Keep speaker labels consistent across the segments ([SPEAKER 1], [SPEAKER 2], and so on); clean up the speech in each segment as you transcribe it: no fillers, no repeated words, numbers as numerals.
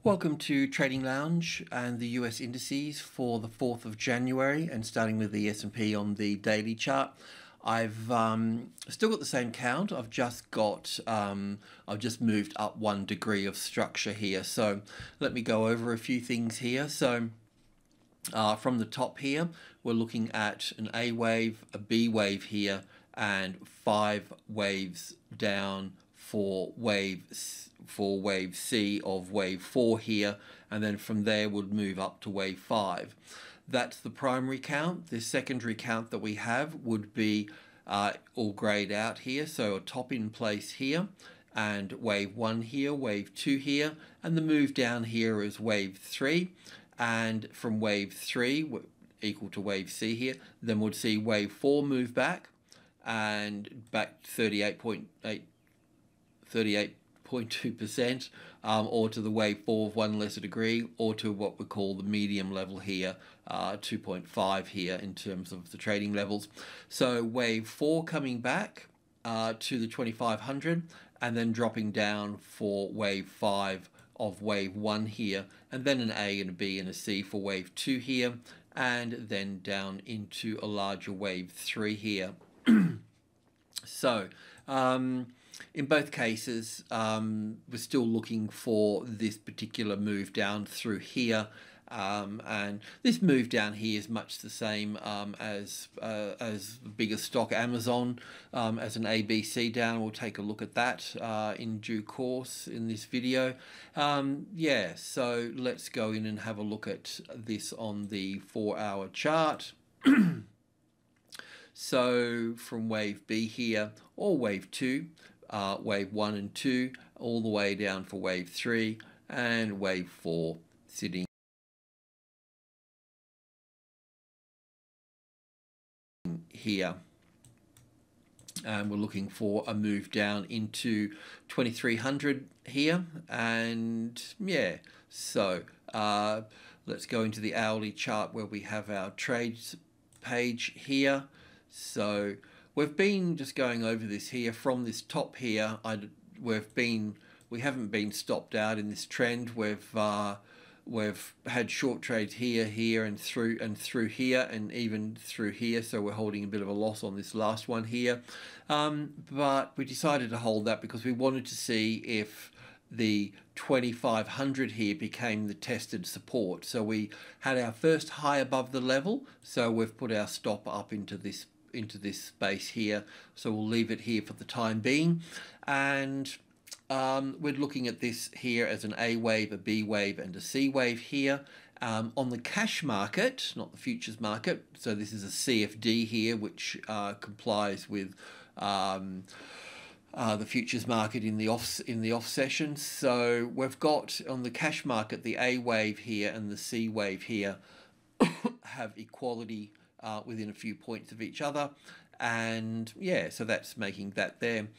[SPEAKER 1] Welcome to Trading Lounge and the US indices for the 4th of January, and starting with the S&P on the daily chart. I've still got the same count. I've just moved up 1 degree of structure here. So let me go over a few things here. So from the top here, we're looking at an A wave, a B wave here, and 5 waves down for wave C of wave 4 here, and then from there we'll move up to wave 5. That's the primary count. The secondary count that we have would be all grayed out here, so a top in place here, and wave 1 here, wave 2 here, and the move down here is wave 3, and from wave 3 equal to wave C here, then we'll see wave 4 move back and back 38.2%, or to the wave 4 of 1 lesser degree, or to what we call the medium level here, 2.5 here in terms of the trading levels. So wave 4 coming back to the 2500, and then dropping down for wave 5 of wave 1 here, and then an A and a B and a C for wave 2 here, and then down into a larger wave 3 here. So in both cases, we're still looking for this particular move down through here, and this move down here is much the same as the biggest stock Amazon, as an ABC down. We'll take a look at that in due course in this video. Yeah, so let's go in and have a look at this on the 4-hour chart. So from wave B here, or wave 2, wave 1 and 2, all the way down for wave 3, and wave 4 sitting here. And we're looking for a move down into 2300 here, and yeah, so let's go into the hourly chart where we have our trades page here. So we've been just going over this here from this top here. We haven't been stopped out in this trend. We've had short trades here, and through here, and even through here. So we're holding a bit of a loss on this last one here, but we decided to hold that because we wanted to see if the 2500 here became the tested support. So we had our first high above the level, so we've put our stop up into this space here. So we'll leave it here for the time being, and we're looking at this here as an A wave, a B wave, and a C wave here. On the cash market, not the futures market, so this is a CFD here, which complies with the futures market in the off session. So we've got on the cash market the A wave here and the C wave here have equality within a few points of each other, and yeah, so that's making that there.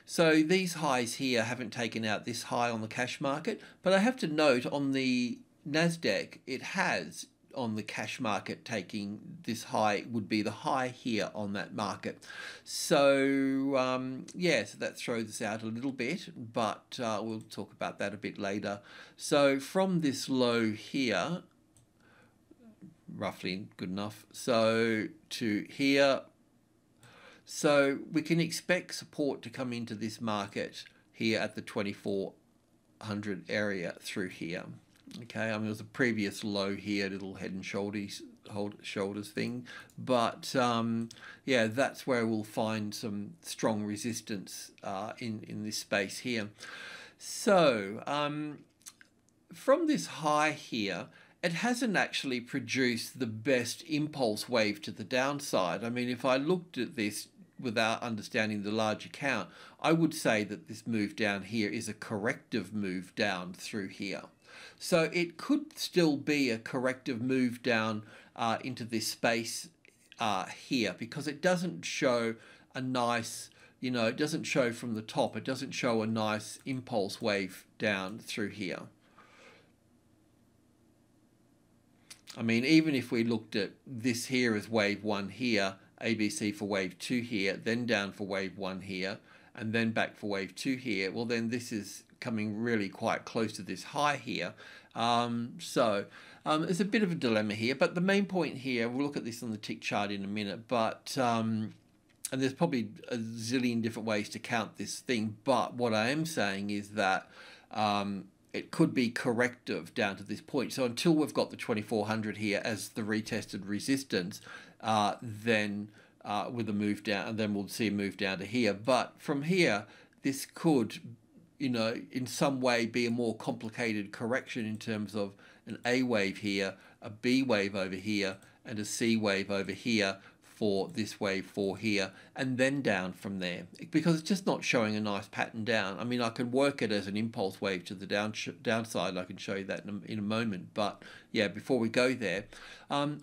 [SPEAKER 1] So these highs here haven't taken out this high on the cash market, but I have to note on the Nasdaq it has. On the cash market, taking this high would be the high here on that market. So yeah, so that throws us out a little bit, but we'll talk about that a bit later. So from this low here, roughly good enough, so to here, so we can expect support to come into this market here at the 2400 area through here. Okay, I mean, it was a previous low here, little head and shoulders thing, but yeah, that's where we'll find some strong resistance in this space here. So from this high here, it hasn't actually produced the best impulse wave to the downside. I mean, if I looked at this without understanding the larger count, I would say that this move down here is a corrective move down through here. So it could still be a corrective move down into this space here, because it doesn't show a nice, it doesn't show from the top, it doesn't show a nice impulse wave down through here. I mean, even if we looked at this here as wave 1 here, ABC for wave 2 here, then down for wave 1 here, and then back for wave 2 here, well then this is coming really quite close to this high here. There's a bit of a dilemma here, but the main point here, we'll look at this on the tick chart in a minute, but and there's probably a zillion different ways to count this thing, but what I am saying is that it could be corrective down to this point. So until we've got the 2400 here as the retested resistance, then with a move down, and then we'll see a move down to here. But from here, this could, in some way be a more complicated correction in terms of an A wave here, a B wave over here, and a C wave over here for this wave 4 here, and then down from there, because it's just not showing a nice pattern down. I mean, I can work it as an impulse wave to the downside. I can show you that in a moment, but yeah, before we go there,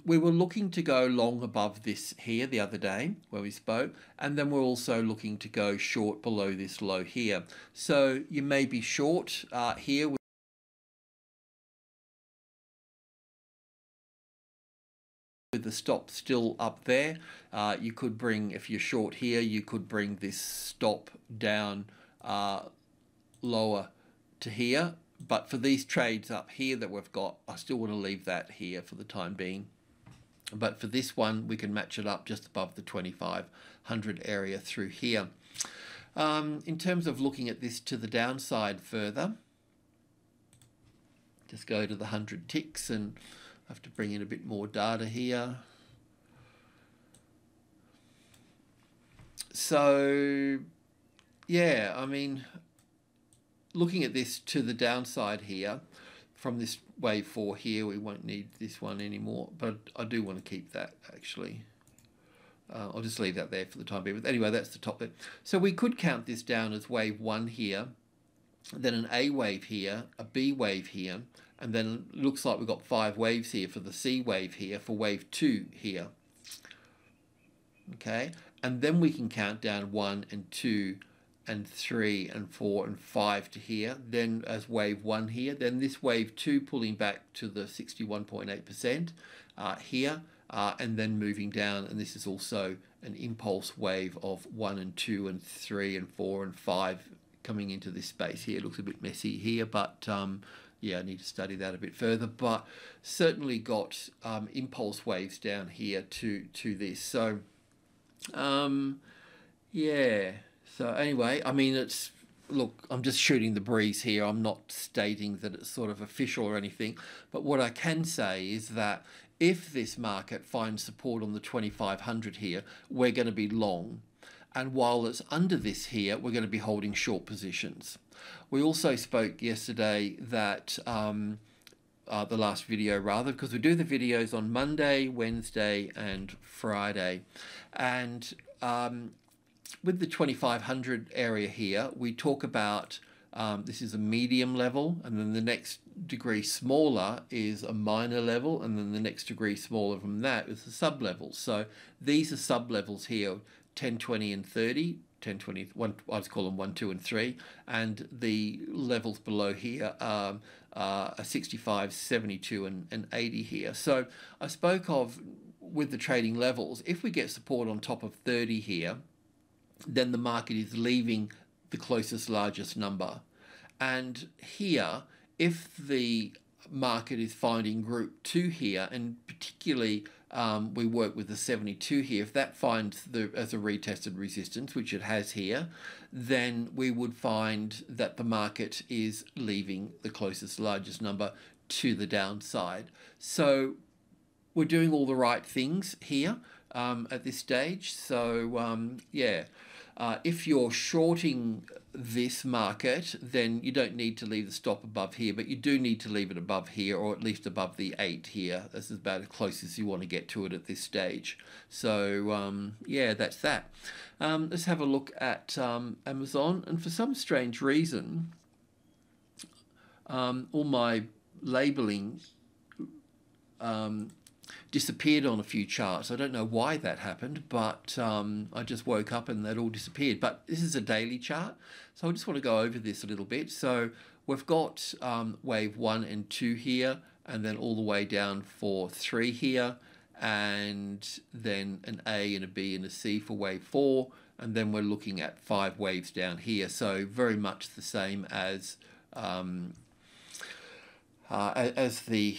[SPEAKER 1] we were looking to go long above this here the other day where we spoke, and then we're also looking to go short below this low here. So you may be short here with the stop still up there. You could bring, if you're short here, you could bring this stop down lower to here. But for these trades up here that we've got, I still want to leave that here for the time being. But for this one, we can match it up just above the 2500 area through here. In terms of looking at this to the downside further, just go to the 100 ticks and I have to bring in a bit more data here. So, yeah, I mean, looking at this to the downside here, from this wave 4 here, we won't need this one anymore, but I do want to keep that actually. I'll just leave that there for the time being. But anyway, that's the top bit. So we could count this down as wave 1 here, then an A wave here, a B wave here, and then it looks like we've got 5 waves here for the C wave here, for wave 2 here. Okay, and then we can count down 1 and 2 and 3 and 4 and 5 to here, then as wave 1 here, then this wave 2 pulling back to the 61.8% here, and then moving down, and this is also an impulse wave of 1 and 2 and 3 and 4 and 5 coming into this space here. It looks a bit messy here, but yeah, I need to study that a bit further, but certainly got impulse waves down here to this. So yeah, so anyway, I mean, it's, look, I'm just shooting the breeze here. I'm not stating that it's sort of official or anything, but what I can say is that if this market finds support on the 2500 here, we're going to be long. And while it's under this here, we're going to be holding short positions. We also spoke yesterday that, the last video rather, because we do the videos on Monday, Wednesday and Friday. And with the 2500 area here, we talk about, this is a medium level, and then the next degree smaller is a minor level, and then the next degree smaller from that is a sub-level. So these are sub-levels here, 10, 20 and 30, 10, 20, I just call them 1, 2 and 3, and the levels below here are 65, 72 and 80 here. So I spoke of, with the trading levels, if we get support on top of 30 here, then the market is leaving the closest largest number. And here, if the market is finding group 2 here, and particularly we work with the 72 here, if that finds as a retested resistance, which it has here, then we would find that the market is leaving the closest largest number to the downside. So we're doing all the right things here at this stage. So yeah, if you're shorting this market, then you don't need to leave the stop above here, but you do need to leave it above here, or at least above the 8 here. This is about as close as you want to get to it at this stage. So yeah, that's that. Let's have a look at Amazon, and for some strange reason, all my labeling disappeared on a few charts. I don't know why that happened, but I just woke up and that all disappeared. But this is a daily chart, so I just want to go over this a little bit. So we've got wave 1 and 2 here, and then all the way down for 3 here, and then an A and a B and a C for wave 4, and then we're looking at 5 waves down here. So very much the same as the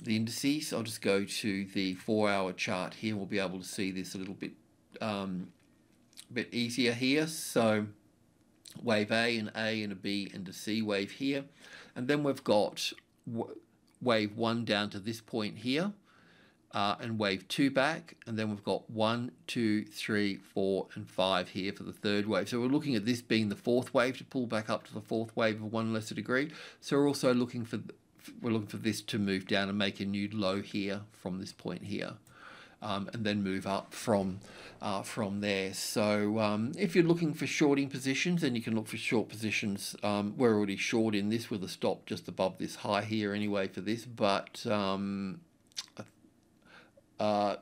[SPEAKER 1] indices. I'll just go to the 4-hour chart here. We'll be able to see this a little bit easier here. So wave A and a B and a C wave here, and then we've got wave 1 down to this point here, and wave 2 back, and then we've got 1, 2, 3, 4, and 5 here for the third wave. So we're looking at this being the 4th wave to pull back up to the 4th wave of 1 lesser degree. So we're also looking for this to move down and make a new low here from this point here, and then move up from there. So if you're looking for shorting positions, then you can look for short positions. We're already short in this with a stop just above this high here anyway for this, but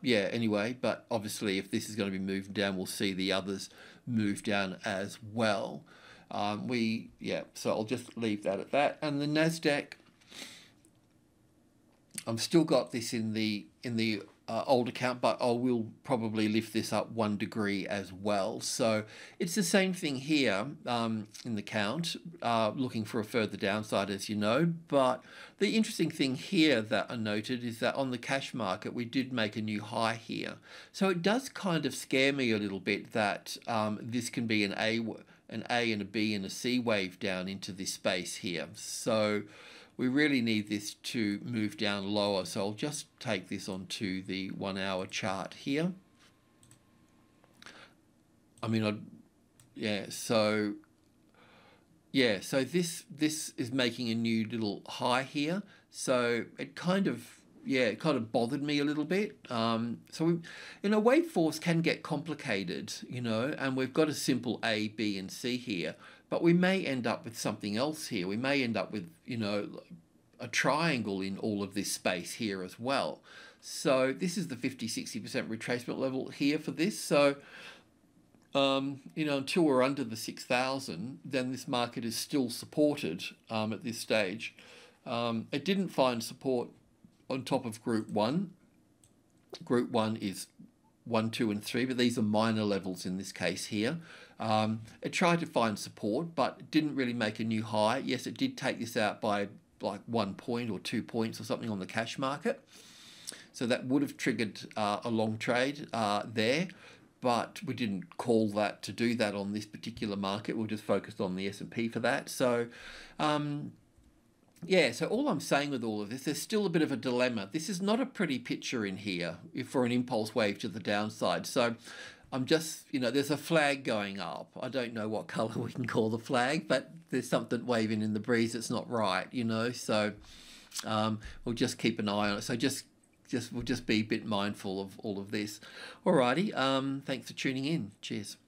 [SPEAKER 1] yeah, anyway, but obviously if this is going to be moving down, we'll see the others move down as well. So I'll just leave that at that. And the Nasdaq, I've still got this in the old account, but I will probably lift this up 1 degree as well. So it's the same thing here in the count, looking for a further downside, as you know. But the interesting thing here that I noted is that on the cash market, we did make a new high here. So it does kind of scare me a little bit that this can be an A and a B and a C wave down into this space here. So we really need this to move down lower. So I'll just take this onto the 1-hour chart here. So this is making a new little high here. So it kind of bothered me a little bit. Waveforms can get complicated, and we've got a simple A, B, and C here. But we may end up with something else here. We may end up with, a triangle in all of this space here as well. So this is the 50-60% retracement level here for this. So, until we're under the 6,000, then this market is still supported at this stage. It didn't find support on top of Group 1. Group 1 is 1, 2, and 3, but these are minor levels in this case here. It tried to find support, but it didn't really make a new high. Yes, it did take this out by like 1 point or 2 points or something on the cash market. So that would have triggered a long trade there, but we didn't call that to do that on this particular market. We're just focused on the S&P for that. So so all I'm saying with all of this, there's still a bit of a dilemma. This is not a pretty picture in here for an impulse wave to the downside. So I'm just, there's a flag going up. I don't know what color we can call the flag, but there's something waving in the breeze that's not right, So we'll just keep an eye on it. So we'll just be a bit mindful of all of this. Alrighty, thanks for tuning in. Cheers.